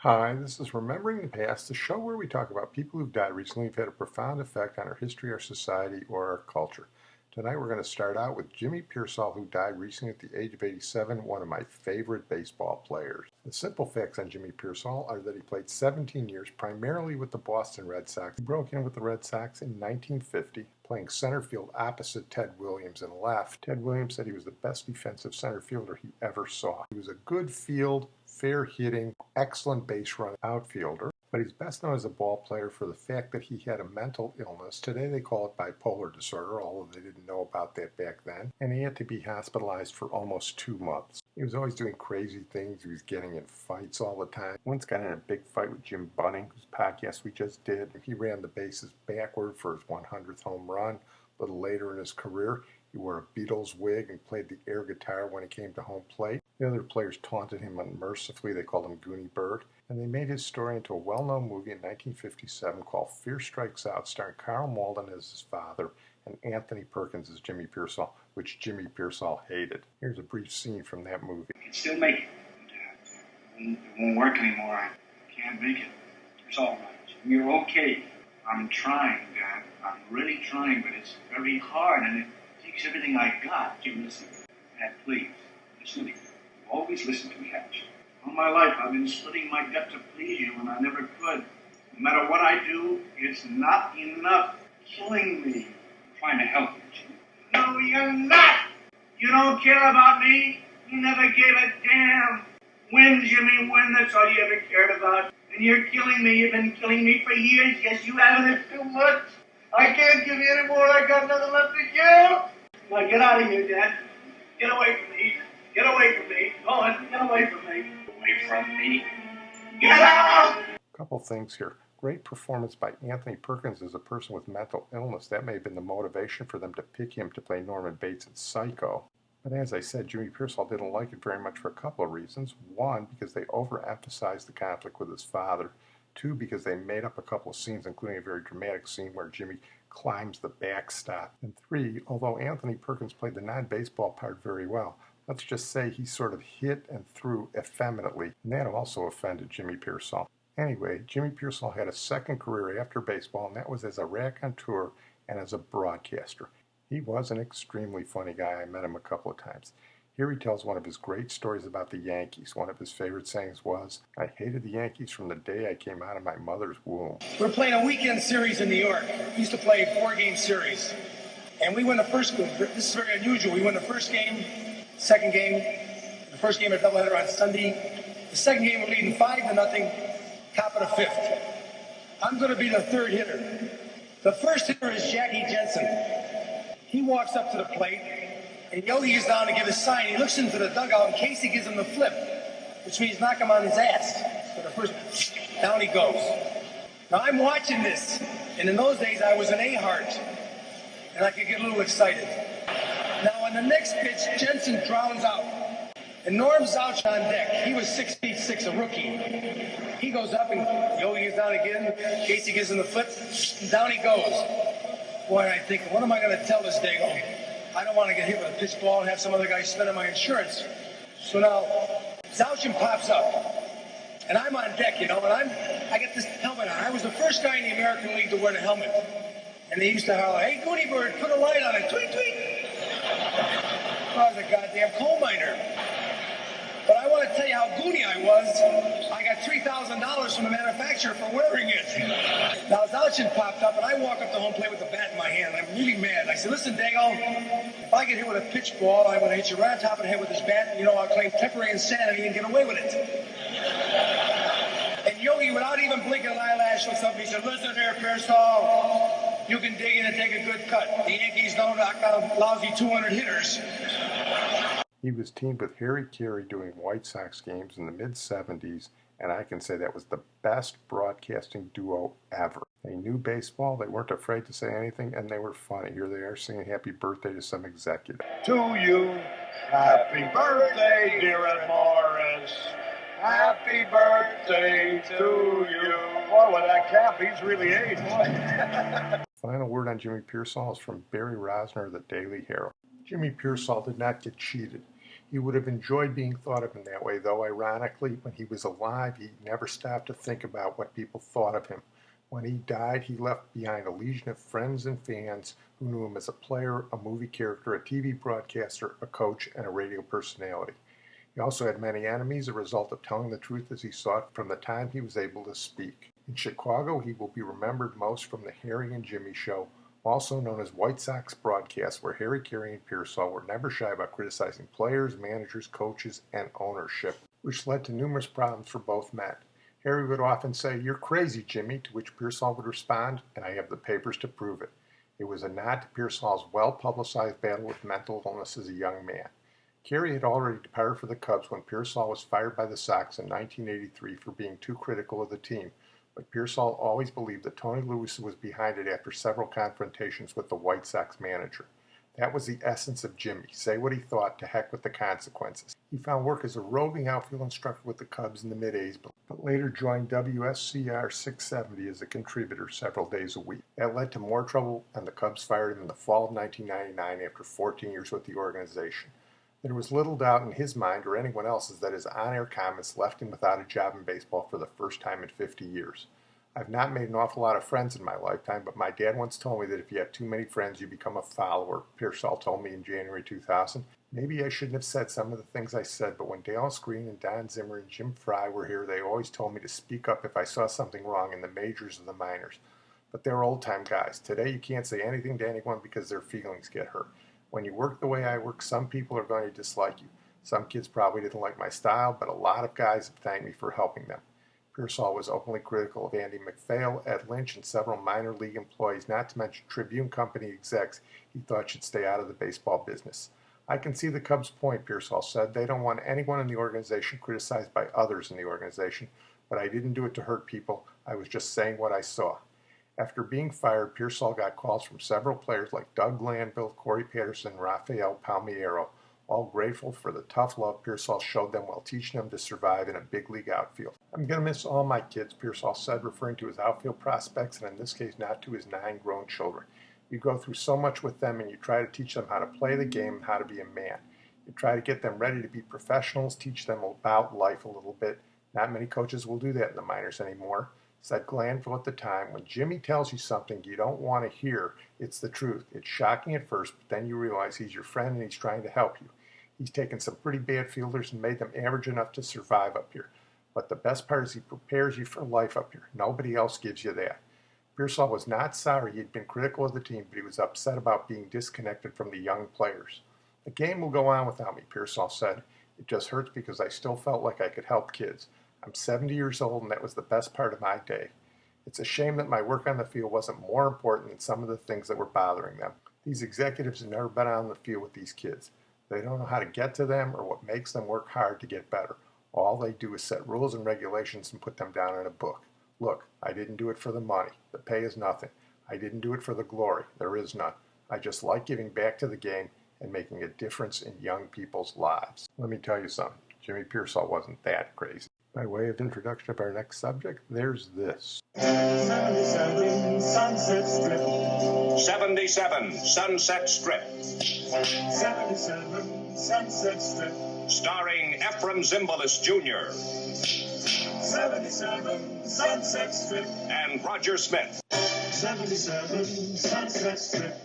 Hi, this is Remembering the Past, the show where we talk about people who've died recently who've had a profound effect on our history, our society, or our culture. Tonight we're going to start out with Jimmy Piersall, who died recently at the age of 87, one of my favorite baseball players. The simple facts on Jimmy Piersall are that he played 17 years primarily with the Boston Red Sox. He broke in with the Red Sox in 1950, playing center field opposite Ted Williams in left. Ted Williams said he was the best defensive center fielder he ever saw. He was a good field, fair hitting, excellent base run outfielder, but he's best known as a ball player for the fact that he had a mental illness. Today they call it bipolar disorder, although they didn't know about that back then, and he had to be hospitalized for almost 2 months. He was always doing crazy things. He was getting in fights all the time. Once got in a big fight with Jim Bunning, whose podcast we just did. He ran the bases backward for his 100th home run. A little later in his career, he wore a Beatles wig and played the air guitar when he came to home plate. The other players taunted him unmercifully. They called him Goonie Bird. And they made his story into a well-known movie in 1957 called Fear Strikes Out, starring Karl Malden as his father and Anthony Perkins as Jimmy Piersall, which Jimmy Piersall hated. Here's a brief scene from that movie. I can still make it. It won't work anymore. I can't make it. It's all right. You're okay. I'm trying, Dad. I'm really trying, but it's very hard, and it takes everything I got. Jim, listen. Dad, please. Listen to me. Always listen to me, haven't you? All my life, I've been splitting my gut to please you, and I never could. No matter what I do, it's not enough. Killing me. I'm trying to help you, Jim. No, you're not! You don't care about me. You never gave a damn. Win, Jimmy, win. That's all you ever cared about. And you're killing me. You've been killing me for years. Yes, you haven't. It's too much. I can't give you any more. I got nothing left to give. Now get out of here, Dad. Get away from me. Get away from me. Go on, get away from me. Away from me. Get out! A couple things here. Great performance by Anthony Perkins as a person with mental illness. That may have been the motivation for them to pick him to play Norman Bates in Psycho. But as I said, Jimmy Piersall didn't like it very much for a couple of reasons. One, because they overemphasized the conflict with his father. Two, because they made up a couple of scenes, including a very dramatic scene where Jimmy climbs the backstop. And three, although Anthony Perkins played the non-baseball part very well, let's just say he sort of hit and threw effeminately, and that also offended Jimmy Piersall. Anyway, Jimmy Piersall had a second career after baseball, and that was as a raconteur and as a broadcaster. He was an extremely funny guy. I met him a couple of times. Here he tells one of his great stories about the Yankees. One of his favorite sayings was, "I hated the Yankees from the day I came out of my mother's womb." We're playing a weekend series in New York. We used to play a 4-game series. And we won the first game. This is very unusual. We won the first game, second game. The first game a doubleheader on Sunday. The second game we're leading 5-0, top of the fifth. I'm going to be the third hitter. The first hitter is Jackie Jensen. He walks up to the plate, and Yogi is down to give his sign. He looks into the dugout in case he gives him the flip, which means knock him on his ass. So the first, down he goes. Now I'm watching this, and in those days I was an A-heart, and I could get a little excited. Now on the next pitch, Jensen drowns out, and Norm Zouch on deck. He was 6'6", a rookie. He goes up, and Yogi is down again. Casey gives him the flip, and down he goes. Boy, I think, what am I going to tell this Dago? I don't want to get hit with a pitch ball and have some other guy spending my insurance. So now, Zouchin pops up, and I'm on deck, and I get this helmet on. I was the first guy in the American League to wear the helmet. And they used to holler, "Hey, Goonie Bird, put a light on it, tweet, tweet." I was a goddamn coal miner. But I want to tell you how goony I was. I got $3,000 from the manufacturer for wearing it. Now Zouchin popped up, and I walk up to home plate with the bat in my hand. I'm really mad. I said, "Listen, Dago, if I get hit with a pitch ball, I'm going to hit you right on top of the head with this bat. And, I'll claim temporary insanity and get away with it." And Yogi, without even blinking an eyelash, looks up and he said, "Listen here, Piersall, you can dig in and take a good cut. The Yankees don't knock down lousy 200 hitters." He was teamed with Harry Caray doing White Sox games in the mid-70s, and I can say that was the best broadcasting duo ever. They knew baseball, they weren't afraid to say anything, and they were funny. Here they are singing happy birthday to some executive. To you, happy birthday, dear Ed Morris. Happy birthday to you. Boy, with that cap, he's really aged. Final word on Jimmy Piersall is from Barry Rosner of the Daily Herald. Jimmy Piersall did not get cheated. He would have enjoyed being thought of in that way, though ironically, when he was alive, he never stopped to think about what people thought of him. When he died, he left behind a legion of friends and fans who knew him as a player, a movie character, a TV broadcaster, a coach, and a radio personality. He also had many enemies, a result of telling the truth as he saw it from the time he was able to speak. In Chicago, he will be remembered most from the Harry and Jimmy Show, also known as White Sox broadcasts, where Harry Caray and Piersall were never shy about criticizing players, managers, coaches, and ownership, which led to numerous problems for both men. Harry would often say, "You're crazy, Jimmy," to which Piersall would respond, "And I have the papers to prove it." It was a nod to Piersall's well-publicized battle with mental illness as a young man. Caray had already departed for the Cubs when Piersall was fired by the Sox in 1983 for being too critical of the team, but Piersall always believed that Tony Lewis was behind it after several confrontations with the White Sox manager. That was the essence of Jimmy. Say what he thought, to heck with the consequences. He found work as a roving outfield instructor with the Cubs in the mid-80s, but later joined WSCR 670 as a contributor several days a week. That led to more trouble, and the Cubs fired him in the fall of 1999 after 14 years with the organization. There was little doubt in his mind, or anyone else's, that his on-air comments left him without a job in baseball for the first time in 50 years. I've not made an awful lot of friends in my lifetime, but my dad once told me that if you have too many friends, you become a follower. Piersall told me in January 2000. Maybe I shouldn't have said some of the things I said, but when Dallas Green and Don Zimmer and Jim Fry were here, they always told me to speak up if I saw something wrong in the majors or the minors. But they're old-time guys. Today you can't say anything to anyone because their feelings get hurt. When you work the way I work, some people are going to dislike you. Some kids probably didn't like my style, but a lot of guys have thanked me for helping them. Piersall was openly critical of Andy MacPhail, Ed Lynch, and several minor league employees, not to mention Tribune Company execs he thought should stay out of the baseball business. "I can see the Cubs' point," Piersall said. "They don't want anyone in the organization criticized by others in the organization, but I didn't do it to hurt people. I was just saying what I saw." After being fired, Piersall got calls from several players like Doug Glanville, Corey Patterson, and Rafael Palmeiro, all grateful for the tough love Piersall showed them while teaching them to survive in a big league outfield. "I'm going to miss all my kids," Piersall said, referring to his outfield prospects, and in this case not to his 9 grown children. "You go through so much with them, and you try to teach them how to play the game and how to be a man. You try to get them ready to be professionals, teach them about life a little bit. Not many coaches will do that in the minors anymore," said Glanville at the time. "When Jimmy tells you something you don't want to hear, it's the truth. It's shocking at first, but then you realize he's your friend and he's trying to help you. He's taken some pretty bad fielders and made them average enough to survive up here. But the best part is he prepares you for life up here. Nobody else gives you that." Piersall was not sorry he had been critical of the team, but he was upset about being disconnected from the young players. "The game will go on without me," Piersall said. "It just hurts because I still felt like I could help kids. I'm 70 years old, and that was the best part of my day. It's a shame that my work on the field wasn't more important than some of the things that were bothering them. These executives have never been on the field with these kids. They don't know how to get to them or what makes them work hard to get better. All they do is set rules and regulations and put them down in a book. Look, I didn't do it for the money. The pay is nothing. I didn't do it for the glory. There is none. I just like giving back to the game and making a difference in young people's lives." Let me tell you something. Jimmy Piersall wasn't that crazy. By way of introduction of our next subject, there's this. 77 Sunset Strip. 77 Sunset Strip. 77 Sunset Strip. Starring Ephraim Zimbalist Jr. 77 Sunset Strip. and Roger Smith. 77 Sunset Strip.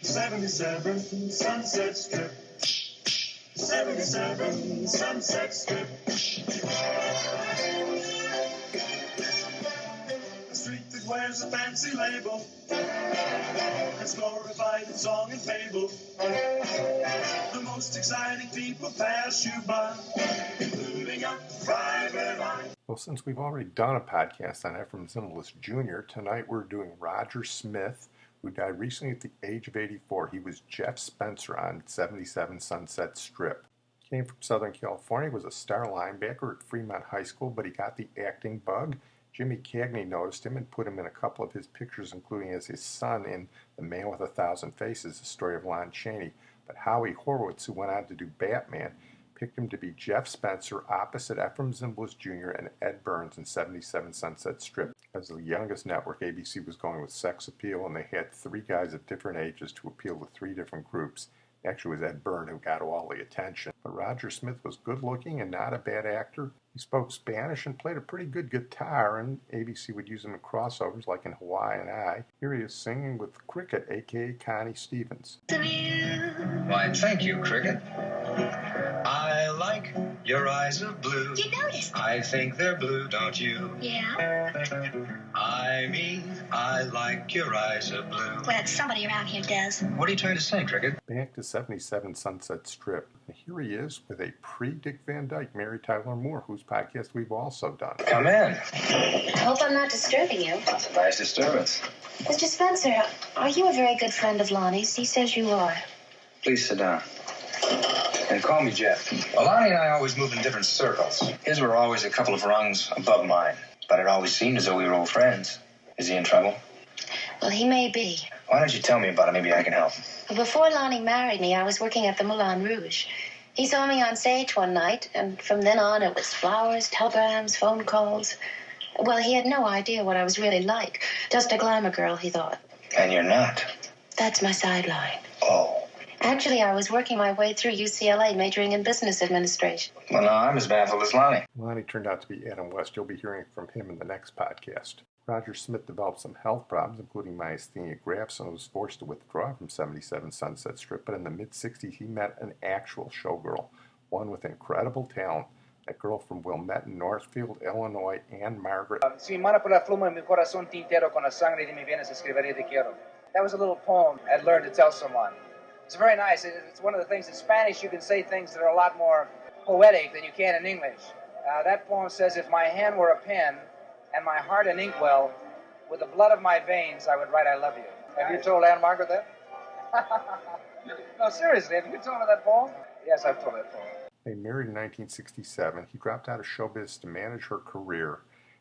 77 Sunset Strip. 77 Sunset Strip. A street that wears a fancy label. It's glorified in song and fable. The most exciting people pass you by, including a private eye. Well, since we've already done a podcast on Ephraim Zimbalist Jr., tonight we're doing Roger Smith, who died recently at the age of 84. He was Jeff Spencer on 77 Sunset Strip. Came from Southern California, was a star linebacker at Fremont High School, but he got the acting bug. Jimmy Cagney noticed him and put him in a couple of his pictures, including as his son in The Man with a Thousand Faces, the story of Lon Chaney. But Howie Horowitz, who went on to do Batman, picked him to be Jeff Spencer opposite Ephraim Zimbalist Jr. and Ed Burns in 77 Sunset Strip. As the youngest network, ABC was going with sex appeal, and they had 3 guys at different ages to appeal to 3 different groups. Actually, it was Ed Byrne who got all the attention. But Roger Smith was good-looking and not a bad actor. He spoke Spanish and played a pretty good guitar, and ABC would use him in crossovers like in Hawaii and I. Here he is singing with Cricket, a.k.a. Connie Stevens. Why, thank you, Cricket. I like your eyes of blue. You noticed? I think they're blue, don't you? Yeah? I mean, I like your eyes of blue. Well, somebody around here does. What are you trying to say, Cricket? Back to 77 Sunset Strip. And here he is with a pre-Dick Van Dyke, Mary Tyler Moore, whose podcast we've also done. Come in. I hope I'm not disturbing you. That's a nice disturbance. Mr. Spencer, are you a very good friend of Lonnie's? He says you are. Please sit down. And call me Jeff. Well, Lonnie and I always moved in different circles. His were always a couple of rungs above mine. But it always seemed as though we were old friends. Is he in trouble? Well, he may be. Why don't you tell me about it? Maybe I can help. Before Lonnie married me, I was working at the Moulin Rouge. He saw me on stage one night, and from then on it was flowers, telegrams, phone calls. Well, he had no idea what I was really like. Just a glamour girl, he thought. And you're not. That's my sideline. Oh. Actually, I was working my way through UCLA, majoring in business administration. Well, no, I'm as baffled as Lonnie. Lonnie turned out to be Adam West. You'll be hearing from him in the next podcast. Roger Smith developed some health problems, including myasthenia gravis, and was forced to withdraw from 77 Sunset Strip. But in the mid-60s, he met an actual showgirl, one with incredible talent. A girl from Wilmette, Northfield, Illinois, Ann-Margret. Si mi mano por la pluma, mi corazón tintero, con la sangre de mi venas escribiré te quiero. That was a little poem I'd learned to tell someone. It's very nice. It's one of the things in Spanish you can say things that are a lot more poetic than you can in English. That poem says, if my hand were a pen and my heart an inkwell, with the blood of my veins I would write I love you. Have you told Ann-Margret that? No, seriously, have you told her that poem? Yes, I've told that poem. They married in 1967. He dropped out of showbiz to manage her career,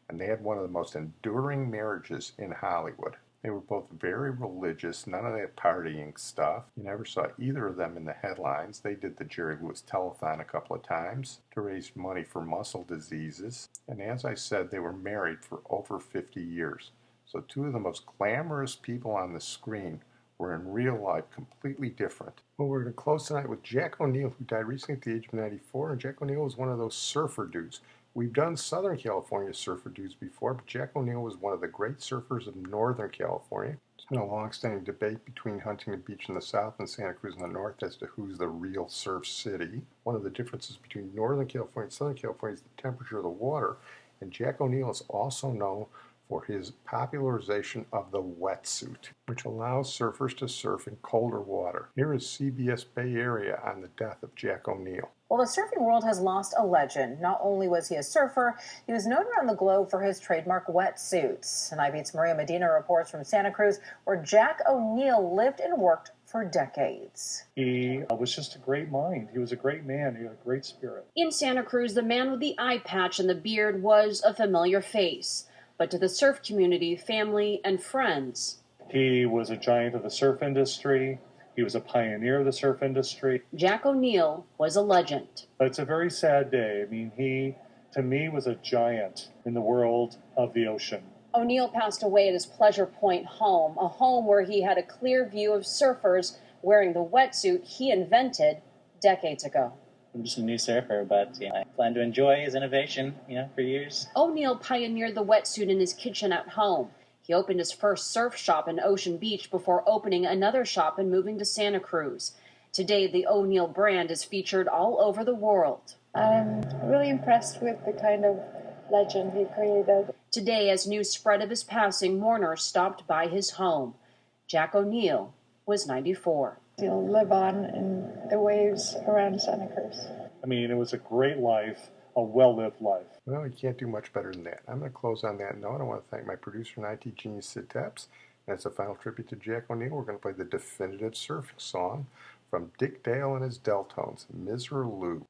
and they had one of the most enduring marriages in Hollywood. They were both very religious, none of that partying stuff. You never saw either of them in the headlines. They did the Jerry Lewis telethon a couple of times to raise money for muscle diseases. And as I said, they were married for over 50 years. So two of the most glamorous people on the screen were in real life completely different. Well, we're going to close tonight with Jack O'Neill, who died recently at the age of 94. And Jack O'Neill was one of those surfer dudes. We've done Southern California surfer dudes before, but Jack O'Neill was one of the great surfers of Northern California. There's been a long-standing debate between Huntington Beach in the south and Santa Cruz in the north as to who's the real surf city. One of the differences between Northern California and Southern California is the temperature of the water, and Jack O'Neill is also known for his popularization of the wetsuit, which allows surfers to surf in colder water. Here is CBS Bay Area on the death of Jack O'Neill. Well, the surfing world has lost a legend. Not only was he a surfer, he was known around the globe for his trademark wetsuits. And IB's Maria Medina reports from Santa Cruz, where Jack O'Neill lived and worked for decades. He was just a great mind. He was a great man. He had a great spirit. In Santa Cruz, the man with the eye patch and the beard was a familiar face. But to the surf community, family, and friends, He was a giant of the surf industry. He was a pioneer of the surf industry. Jack O'Neill was a legend. But it's a very sad day. I mean, he, to me, was a giant in the world of the ocean. O'Neill passed away at his Pleasure Point home, a home where he had a clear view of surfers wearing the wetsuit he invented decades ago. I'm just a new surfer, but I plan to enjoy his innovation, for years. O'Neill pioneered the wetsuit in his kitchen at home. He opened his first surf shop in Ocean Beach before opening another shop and moving to Santa Cruz. Today, the O'Neill brand is featured all over the world. I'm really impressed with the kind of legend he created. Today, as news spread of his passing, mourners stopped by his home. Jack O'Neill was 94. He'll live on in the waves around Santa Cruz. I mean, it was a great life, a well-lived life. Well, you can't do much better than that. I'm going to close on that note. I want to thank my producer and IT genius, Sid Tepps. And as a final tribute to Jack O'Neill, we're going to play the definitive surfing song from Dick Dale and his Deltones, Miserlou.